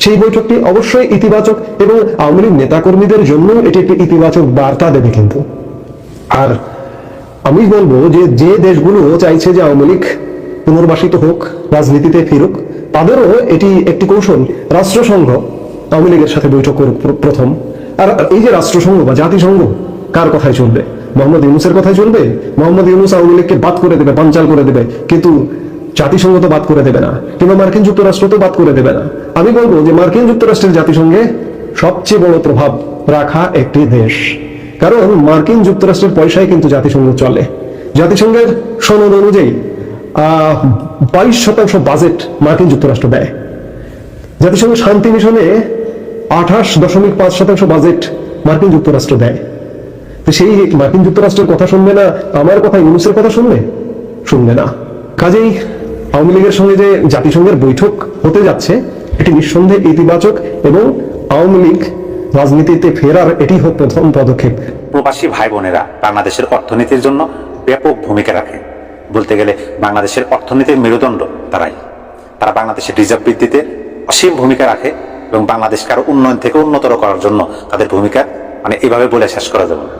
সেই বৈঠকটি অবশ্যই ইতিবাচক এবং আওয়ামী লীগ নেতাকর্মীদের জন্য এটি একটি ইতিবাচক বার্তা দেবে। কিন্তু আর আমি বলবো যে যে দেশগুলো চাইছে যে আওয়ামী লীগ পুনর্বাসিত হোক, রাজনীতিতে ফিরুক, তাদেরও এটি একটি কৌশল। রাষ্ট্রসংঘ আওয়ামী লীগের সাথে বৈঠক করুক প্রথম। আর এই যে রাষ্ট্রসংঘ বা জাতিসংঘ কার কথায় চলবে? মোহাম্মদ ইউনূসের কথায় চলবে? মোহাম্মদ ইউনূস আওয়ামী লীগকে বাদ করে দেবে, বানচাল করে দেবে, কিন্তু জাতিসংঘ তো বাদ করে দেবে না, কিংবা মার্কিন যুক্তরাষ্ট্র তো বাদ করে দেবে না। আমি বলবো যে মার্কিন যুক্তরাষ্ট্রের জাতিসংঘে সবচেয়ে বড় প্রভাব রাখা একটি দেশ, কারণ মার্কিন যুক্তরাষ্ট্রের পয়সায় কিন্তু জাতিসংঘ চলে। জাতিসংঘের সনদ অনুযায়ী 22% বাজেট মার্কিন যুক্তরাষ্ট্র দেয়। জাতিসংঘ শান্তি মিশনে 28.5% বাজেট মার্কিন যুক্তরাষ্ট্র দেয়। তো সেই মার্কিন যুক্তরাষ্ট্রের কথা শুনবে না, আমার কথা ইউনূসের কথা শুনবে না। কাজেই আওয়ামী লীগের সঙ্গে যে জাতিসংঘের বৈঠক হতে যাচ্ছে, এটি নিঃসন্দেহে ইতিবাচক, এবং আওয়ামী লীগ রাজনীতিতে ফেরার এটি হোক প্রথম পদক্ষেপ। প্রবাসী ভাই বোনেরা বাংলাদেশের অর্থনীতির জন্য ব্যাপক ভূমিকা রাখে। বলতে গেলে বাংলাদেশের অর্থনীতির মেরুদণ্ড তারাই। তারা বাংলাদেশের রিজার্ভ বৃদ্ধিতে অসীম ভূমিকা রাখে, এবং বাংলাদেশকে আরো উন্নয়ন থেকে উন্নতর করার জন্য তাদের ভূমিকা মানে এইভাবে বলে শেষ করা যাবে না।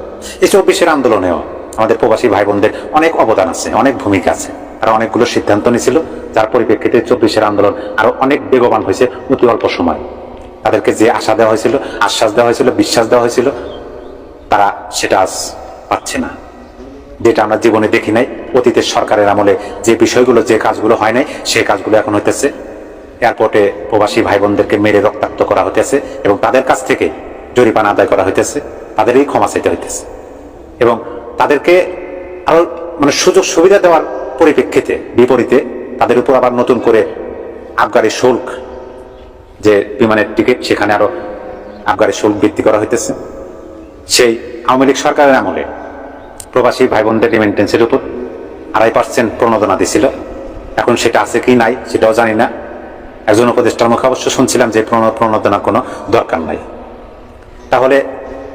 এই 24-এর আন্দোলনেও আমাদের প্রবাসী ভাই বোনদের অনেক অবদান আছে, অনেক ভূমিকা আছে। তারা অনেকগুলো সিদ্ধান্ত নিয়েছিল, যার পরিপ্রেক্ষিতে 24-এর আন্দোলন আরো অনেক বেগবান হয়েছে অতি অল্প সময়। তাদেরকে যে আশা দেওয়া হয়েছিল, আশ্বাস দেওয়া হয়েছিল, বিশ্বাস দেওয়া হয়েছিল, তারা সেটা আজ পাচ্ছে না। যেটা আমরা জীবনে দেখি নাই, অতীতের সরকারের আমলে যে বিষয়গুলো, যে কাজগুলো হয় নাই, সেই কাজগুলো এখন হইতেছে। এয়ারপোর্টে প্রবাসী ভাই বোনদেরকে মেরে রক্তাক্ত করা হইতেছে, এবং তাদের কাছ থেকে জরিমানা আদায় করা হইতেছে, তাদেরই ক্ষমা চাইতে হইতেছে, এবং তাদেরকে আরো মানে সুযোগ সুবিধা দেওয়ার পরিপ্রেক্ষিতে বিপরীতে তাদের উপর আবার নতুন করে আবগারি শুল্ক, যে বিমানের টিকিট, সেখানে আরো আবগারি শুল্ক বৃদ্ধি করা হইতেছে। সেই আওয়ামী লীগ সরকারের আমলে প্রবাসী ভাই বোনদের রেমিটেন্সের উপর 2.5% প্রণোদনা দিছিল। এখন সেটা আছে কি নাই সেটাও জানি না। একজন উপদেষ্টার মুখে অবশ্য শুনছিলাম যে প্রণোদনার কোনো দরকার নাই। তাহলে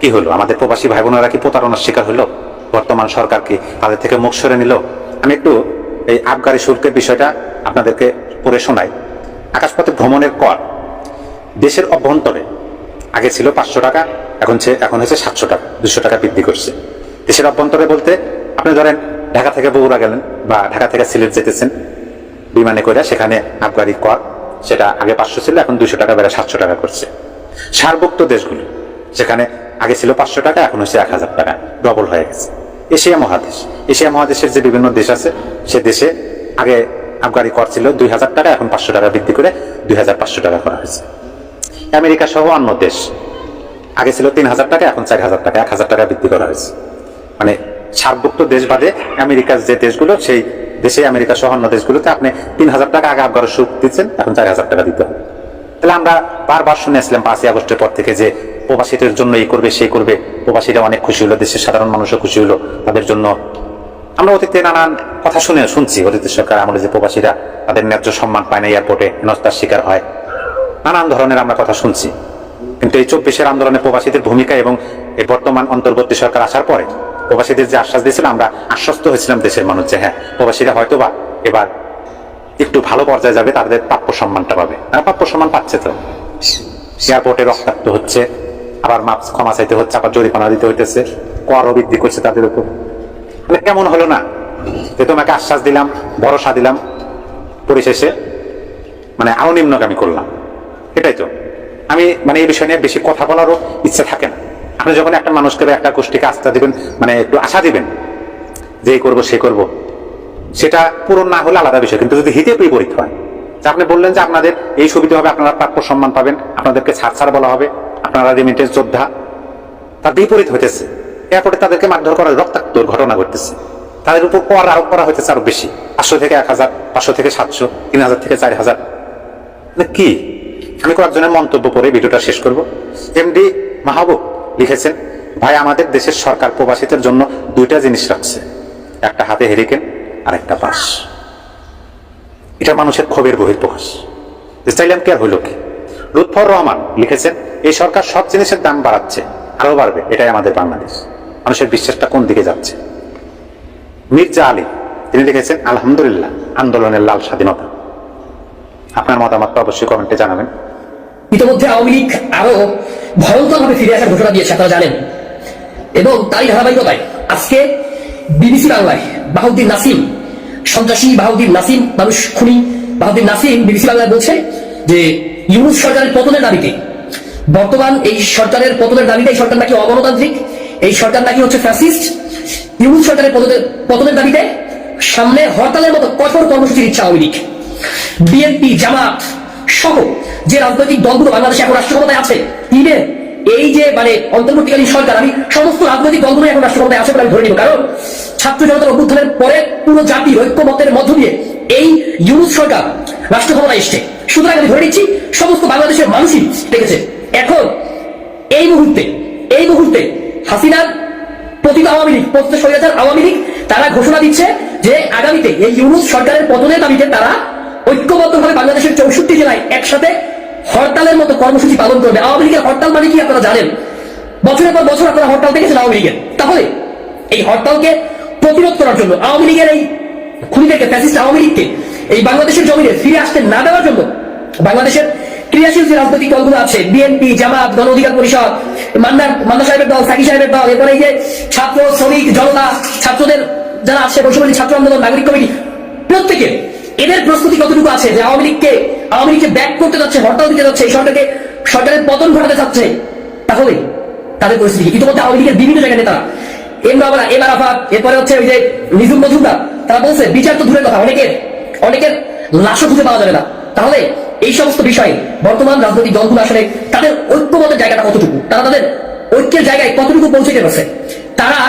কি হলো? আমাদের প্রবাসী ভাই বোনেরা কি প্রতারণার শিকার হলো? বর্তমান সরকার কি তাদের থেকে মুখ সরে নিল? আমি একটু এই আবগারি শুল্কের বিষয়টা আপনাদেরকে পড়ে শোনাই। আকাশপথে ভ্রমণের কর দেশের অভ্যন্তরে আগে ছিল 500 টাকা, এখন হচ্ছে 700 টাকা, 200 টাকা বৃদ্ধি করছে। দেশের অভ্যন্তরে বলতে আপনি ধরেন ঢাকা থেকে বগুড়া গেলেন বা ঢাকা থেকে সিলেট যেতেছেন বিমানে করে, সেখানে আবগারি কর সেটা আগে 500 ছিল, এখন 200 টাকা বেড়ে 700 টাকা করছে। সার্বভৌম দেশগুলো সেখানে আগে ছিল 500 টাকা, এখন হচ্ছে 1000 টাকা, ডবল হয়ে গেছে। এশিয়া মহাদেশের যে বিভিন্ন দেশ আছে, সে দেশে আগে আবগারি কর ছিল 2000 টাকা, এখন 500 টাকা বৃদ্ধি করে 2500 টাকা করা হয়েছে। আমেরিকা সহ অন্য দেশ আগে ছিল 3000 টাকা, এখন 4000 টাকা, 1000 টাকা বৃদ্ধি করা হয়েছে। মানে সার্কভুক্ত দেশ বাদে আমেরিকার যে দেশগুলো, সেই দেশে আমেরিকা সহ অন্য দেশগুলোতে আপনি 3000 টাকা আগে আবগারের সুদ দিচ্ছেন, এখন 4000 টাকা দিতে হবে। তাহলে আমরা বারবার শুনেছিলাম 5ই আগস্টের পর থেকে যে প্রবাসীদের জন্য এই করবে সেই করবে, প্রবাসীরা অনেক খুশি হলো, দেশের সাধারণ মানুষও খুশি হলো তাদের জন্য। আমরা অতীতে নানান কথা শুনছি, অতীতের সরকার আমলে যে প্রবাসীরা তাদের ন্যায্য সম্মান পায় না, এয়ারপোর্টে হেনস্থার শিকার হয়, নানান ধরনের আমরা কথা শুনছি। কিন্তু এই 24-এর আন্দোলনে প্রবাসীদের ভূমিকা এবং এই বর্তমান অন্তর্বর্তী সরকার আসার পরে প্রবাসীদের যে আশ্বাস দিয়েছিল, আমরা আশ্বস্ত হয়েছিলাম দেশের মানুষ যে হ্যাঁ, প্রবাসীরা হয়তোবা এবার একটু ভালো পর্যায়ে যাবে, তাদের প্রাপ্য সম্মানটা পাবে। তারা প্রাপ্য সম্মান পাচ্ছে তো, এয়ারপোর্টে রক্তাক্ত হচ্ছে, আবার মাপ ক্ষমা চাইতে হচ্ছে, আবার জরিমানা দিতে হইতেছে, করও বৃদ্ধি করছে তাদের উপর। মানে কেমন হলো না যে তোমাকে আশ্বাস দিলাম, ভরসা দিলাম, পরিশেষে মানে আরো নিম্নগামী করলাম। এটাই তো আমি মানে এই বিষয় নিয়ে বেশি কথা বলারও ইচ্ছে থাকে না। আপনি যখন একটা মানুষকে বা একটা গোষ্ঠীকে আস্থা দিবেন, মানে একটু আশা দিবেন যে এই করবো সে করবো, সেটা পূরণ না হলে আলাদা বিষয়। কিন্তু যদি হিতে বিপরীত হয়, যে আপনি বললেন যে আপনাদের এই সুবিধা হবে, আপনারা প্রাপ্য সম্মান পাবেন, আপনাদেরকে ছাড় বলা হবে, আপনারা রেমিটেন্স যোদ্ধা, তার বিপরীত হইতেছে। এয়ারপোর্টে তাদেরকে মারধর করার রক্তাক্ত ঘটনা ঘটতেছে, তাদের উপর কর আরোপ করা হইতেছে আরো বেশি, 500 থেকে 1000, 500 থেকে 700, 3000 থেকে 4000। কি আমি কয়েকজনের মন্তব্য করে ভিডিওটা শেষ করব। এমডি মাহবুব লিখেছেন, ভাই আমাদের দেশের সরকার প্রবাসীদের জন্য 2টা জিনিস রাখছে, একটা হাতে হেরিকেন আর একটা বাস। এটা মানুষের ক্ষোভের বহিঃপ্রকাশ। চাইলাম কি আর হইল কি। লুৎফর রহমান লিখেছেন, এই সরকার সব জিনিসের দাম বাড়াচ্ছে, আরো বাড়বে, এটাই আমাদের বাংলাদেশ। মানুষের বিশ্বাসটা কোন দিকে যাচ্ছে। মির্জা আলী তিনি লিখেছেন, আলহামদুলিল্লাহ আন্দোলনের লাল স্বাধীনতা। আপনার মতামত অবশ্যই কমেন্টে জানাবেন। ইতিমধ্যে আওয়ামী লীগ আরো ভয়ঙ্কর ভাবে ফিরে আসার ঘোষণা দিয়েছে, আপনারা জানেন। এবং তারই ধারাবাহিকতায় আজকে বিবিসি বাংলায় বাহাউদ্দিন নাসিম, সন্ত্রাসী বাহাউদ্দিন নাসিম, মানুষ খুনি বাহাউদ্দিন নাসিম বিবিসি বাংলায় বলছে যে ইউনূস সরকারের পতনের দাবিতে, বর্তমান এই সরকারের পতনের দাবিতে, এই সরকার নাকি অগণতান্ত্রিক, এই সরকার নাকি হচ্ছে ফ্যাসিস্ট, ইউনূস সরকারের পতনের দাবিতে সামনে হরতালের মতো কঠোর কর্মসূচির ইচ্ছা আওয়ামী লীগ। বিএনপি, জামাত সহ যে রাজনৈতিক দলগুলো বাংলাদেশে এখন রাষ্ট্র ক্ষমতায় আছে, ইভেন এই যে মানে অন্তর্বর্তীকালীন সরকার, আমি সমস্ত রাজনৈতিক দলগুলো এখন রাষ্ট্র ক্ষমতায় আছে বলে আমি ধরে নিব। কারণ ছাত্র জনতার অভ্যুত্থানের পরে পুরো জাতির ঐক্যমতের মধ্য দিয়ে এই ইউনূস সরকার রাষ্ট্র ক্ষমতায় এসছে। সুতরাং আমি ধরে নিচ্ছি সমস্ত বাংলাদেশের মানুষই দেখেছে। এখন এই মুহূর্তে হাসিনার পতিত আওয়ামী লীগ, পতিত স্বৈরাচার আওয়ামী লীগ, তারা ঘোষণা দিচ্ছে যে আগামীতে এই ইউনূস সরকারের পতনের দাবিতে তারা ঐক্যবদ্ধভাবে বাংলাদেশের 64 জেলায় একসাথে হরতালের মতো কর্মসূচি পালন করবে। আওয়ামী লীগের হরতাল মানে কি আপনারা জানেন, বছরের পর বছর আপনারা হরতাল দেখেছেন আওয়ামী লীগের। তাহলে এই হরতালকে প্রতিরোধ করার জন্য, আওয়ামী লীগের এই খুনিদেরকে, ফ্যাসিস্ট আওয়ামী লীগকে এই বাংলাদেশের জমিনে ফিরে আসতে না দেওয়ার জন্য বাংলাদেশের ক্রিয়াশীল যে রাজনৈতিক দলগুলো আছে, বিএনপি, জামাত, গণ অধিকার পরিষদ, মান্না সাহেবের দল, সাকি সাহেবের দল, এরপরে এই যে ছাত্র, শ্রমিক, জনতা, ছাত্রদের যারা আছে, বৈষম্য ছাত্র আন্দোলন, নাগরিক কমিটি, প্রত্যেকে এদের প্রস্তুতি কতটুকু আছে যে আওয়ামী লীগকে ব্যাক করতে যাচ্ছে, হরতাল দিতে যাচ্ছে, এই সরকারের পতন ঘটাতে চাচ্ছে। তাহলে তাদের পরিস্থিতি ইতিমধ্যে আওয়ামী লীগের বিভিন্ন জায়গায় নেতারা, এম আরাফাত, এরপরে হচ্ছে ওই যে নিজুম মজুমদার, তারা বলছে বিচার তো দূরের কথা, অনেকের লাশও খুঁজে পাওয়া যাবে না। তাহলে এই সমস্ত বিষয়ে বর্তমান রাজনৈতিক দলগুলো আসলে তাদের ঐক্যমতের জায়গাটা কতটুকু, তারা তাদের ঐক্যের জায়গায় কতটুকু পৌঁছতে পারছে, তারা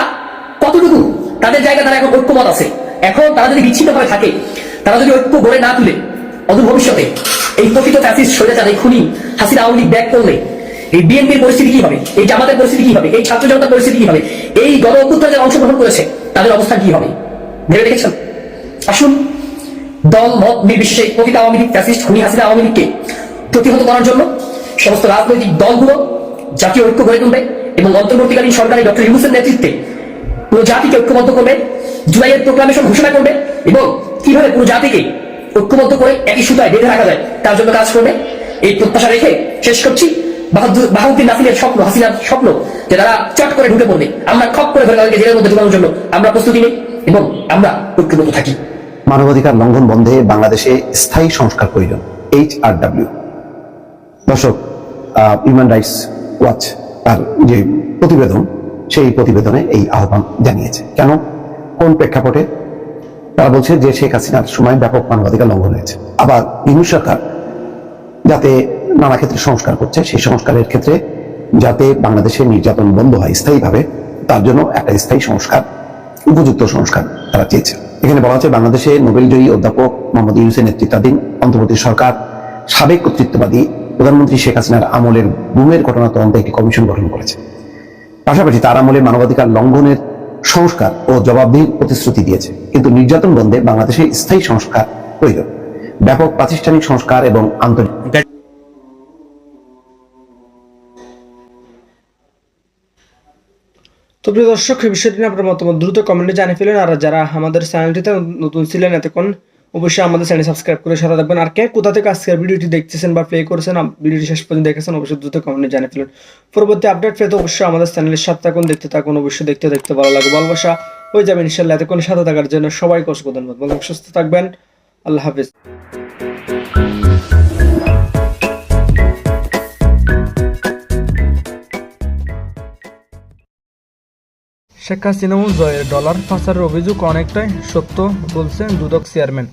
কতটুকু তাদের জায়গায় তারা এখন ঐক্যমত আছে। এখন তারা যদি বিচ্ছিন্নভাবে থাকে, তারা যদি ঐক্য গড়ে না তুলে, অদূর ভবিষ্যতে এই প্রকৃত ফ্যাসিস্ট স্বৈরাচার এই খুনি হাসিনা আওয়ামী লীগ ব্যাক করলে এই বিএনপির পরিস্থিতি কি হবে, এই জামাতের পরিস্থিতি কি হবে, এই ছাত্র জনতার পরিস্থিতি কি হবে, এই গণ অভ্যুত্থানে যারা অংশগ্রহণ করেছে তাদের অবস্থা কি হবে ভেবে দেখেছেন? আসুন দল মত নির্বিশেষে প্রকৃত আওয়ামী লীগ, ফ্যাসিস্ট খুনি হাসিনা আওয়ামী লীগকে প্রতিহত করার জন্য সমস্ত রাজনৈতিক দলগুলো জাতীয় ঐক্য গড়ে তুলবে এবং অন্তর্বর্তীকালীন সরকারি ডক্টর ইউনূসের নেতৃত্বে পুরো জাতিকে ঐক্যবদ্ধ করবে, জুলাইয়ের প্রোক্লামেশন ঘোষণা করবে এবং কিভাবে পুরো জাতিকে ঐক্যবদ্ধ করে একই সুতায় বেঁধে রাখা যায় তার জন্য কাজ করবে। এই প্রত্যাশা রেখে শেষ করছি, বাহাউদ্দিন নাসিমের স্বপ্ন, হাসিনার স্বপ্ন যে তারা চট করে ঢুকে পড়বে, আমরা খপ করে ধরে তাদেরকে জেলের মধ্যে ঢুকানোর জন্য আমরা প্রস্তুতি নিই এবং আমরা ঐক্যবদ্ধ থাকি। মানবাধিকার লঙ্ঘন বন্ধে বাংলাদেশে স্থায়ী সংস্কার প্রয়োজন, HRW। দর্শক, হিউম্যান রাইটস ওয়াচ তার যে প্রতিবেদন, সেই প্রতিবেদনে এই আহ্বান জানিয়েছে। কেন, কোন প্রেক্ষাপটে? তারা বলছে যে শেখ হাসিনার সময় ব্যাপক মানবাধিকার লঙ্ঘন হয়েছে। আবার ইউনূস সরকার যাতে নানা ক্ষেত্রে সংস্কার করছে, সেই সংস্কারের ক্ষেত্রে যাতে বাংলাদেশের নির্যাতন বন্ধ হয় স্থায়ীভাবে, তার জন্য একটা স্থায়ী সংস্কার, উপযুক্ত সংস্কার তারা চেয়েছে। এখানে বলা হচ্ছে বাংলাদেশে নোবেলজয়ী অধ্যাপক মোহাম্মদ ইউনূসের নেতৃত্বাধীন অন্তর্বর্তী সরকার সাবেক কর্তৃত্ববাদী প্রধানমন্ত্রী শেখ হাসিনার আমলের গুমের ঘটনা তদন্তে একটি কমিশন গঠন করেছে। পাশাপাশি তার আমলে মানবাধিকার লঙ্ঘনের সংস্কার ও জবাবদিহির প্রতিশ্রুতি দিয়েছে। কিন্তু নির্যাতন বন্ধে বাংলাদেশে স্থায়ী সংস্কার প্রয়োজন, ব্যাপক প্রাতিষ্ঠানিক সংস্কার এবং আন্তর্জাতিক। তো প্রিয় দর্শক, এই বিষয়টি নিয়ে আপনার মতামত দ্রুত কমেন্টে জানিয়ে ফেলেন। আর যারা আমাদের চ্যানেলটিতে নতুন ছিলেন এতক্ষণ অবশ্যই আমাদের চ্যানেল সাবস্ক্রাইব করে সাথে থাকবেন। আর কে কোথা থেকে আজকের ভিডিওটি দেখতেছেন বা প্লে করেছেন, ভিডিওটি শেষ পর্যন্ত দেখেছেন, অবশ্যই দ্রুত কমেন্টে জানিয়ে ফেলেন। পরবর্তী আপডেট পেতে অবশ্যই আমাদের চ্যানেলের সাথে থাকুন, দেখতে থাকুন, অবশ্যই দেখতে ভালো লাগে, ভালোবাসা হয়ে যাবে ইনশাল্লাহ। এতক্ষণ সাথে থাকার জন্য সবাইকে অসংখ্য ধন্যবাদ। ভালো সুস্থ থাকবেন, আল্লাহ হাফিজ। শেখ হাসিনা ও জয়ের ডলার পাচারের অভিযোগ অনেকটাই সত্য বলছেন দুদক চেয়ারম্যান।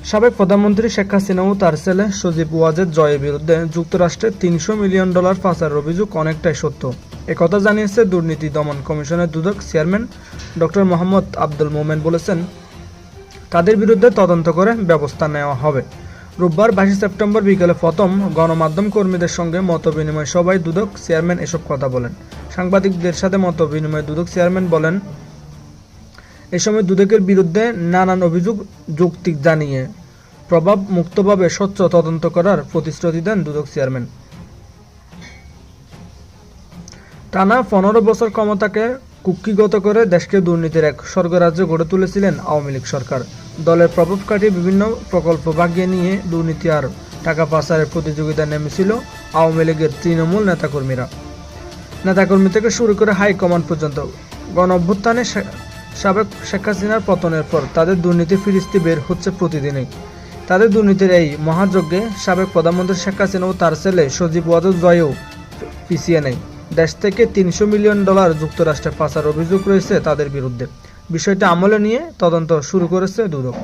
সাবেক প্রধানমন্ত্রী শেখ হাসিনা ও তার ছেলে সজীব ওয়াজেদ জয়ের বিরুদ্ধে যুক্তরাষ্ট্রে $300 মিলিয়ন পাচারের অভিযোগ অনেকটাই সত্য, একথা জানিয়েছে দুর্নীতি দমন কমিশনের দুদক চেয়ারম্যান ডক্টর মোহাম্মদ আব্দুল মোমেন। বলেছেন তাদের বিরুদ্ধে তদন্ত করে ব্যবস্থা নেওয়া হবে। রোববার 22 সেপ্টেম্বর বিকেলে প্রথম গণমাধ্যম কর্মীদের সঙ্গে মতবিনিময় সভায় দুদক চেয়ারম্যান এসব কথা বলেন। সাংবাদিকদের সাথে মতবিনিময়ে দুদক চেয়ারম্যান বলেন, এ সময় দুদকের বিরুদ্ধে নানান অভিযোগ যৌক্তিক জানিয়ে প্রভাব মুক্তভাবে স্বচ্ছ তদন্ত করার প্রতিশ্রুতি দেন দুদক চেয়ারম্যান। টানা 15 বছর ক্ষমতাকে কুক্ষিগত করে দেশকে দুর্নীতির এক স্বর্গরাজ্য গড়ে তুলেছিলেন আওয়ামী লীগ সরকার। দলের প্রভাব কাটিয়ে বিভিন্ন প্রকল্প বাগিয়ে নিয়ে দুর্নীতি আর টাকা পাচারের প্রতিযোগিতায় নেমেছিল আওয়ামী লীগের তৃণমূল নেতাকর্মী থেকে শুরু করে হাইকমান্ড পর্যন্ত। গণ অভ্যুত্থানে সাবেক শেখ হাসিনার পতনের পর তাদের দুর্নীতির ফিরিস্তি বের হচ্ছে প্রতিদিনই। তাদের দুর্নীতির এই মহাযজ্ঞে সাবেক প্রধানমন্ত্রী শেখ হাসিনা ও তার ছেলে সজীব ওয়াজেদ জয়েও পিছিয়ে নেই। দেশ থেকে $300 মিলিয়ন যুক্তরাষ্ট্রে পাচার অভিযোগ রয়েছে তাদের বিরুদ্ধে। বিষয়টি আমলে নিয়ে তদন্ত শুরু করেছে দুদক।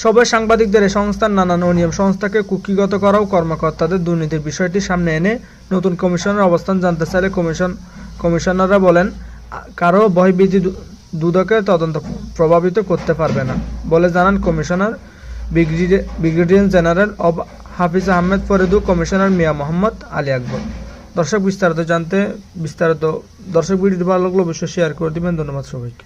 সবাই সাংবাদিকদের এই সংস্থার নানান অনিয়ম সংস্থাকে কুক্ষিগত করাও কর্মকর্তাদের দুর্নীতির বিষয়টি সামনে এনে নতুন কমিশনের অবস্থান জানতে চাইলে কমিশনাররা বলেন, কারো ভয়ভীতি দুদকের তদন্ত প্রভাবিত করতে পারবে না বলে জানান কমিশনার ব্রিগেডিয়ার জেনারেল অব হাফিজ আহমেদ ফরিদু, কমিশনার মিয়া মোহাম্মদ আলী আকবর। দর্শক ভিডিওটি ভালো লাগলে অবশ্যই শেয়ার করে দিবেন। ধন্যবাদ সবাইকে।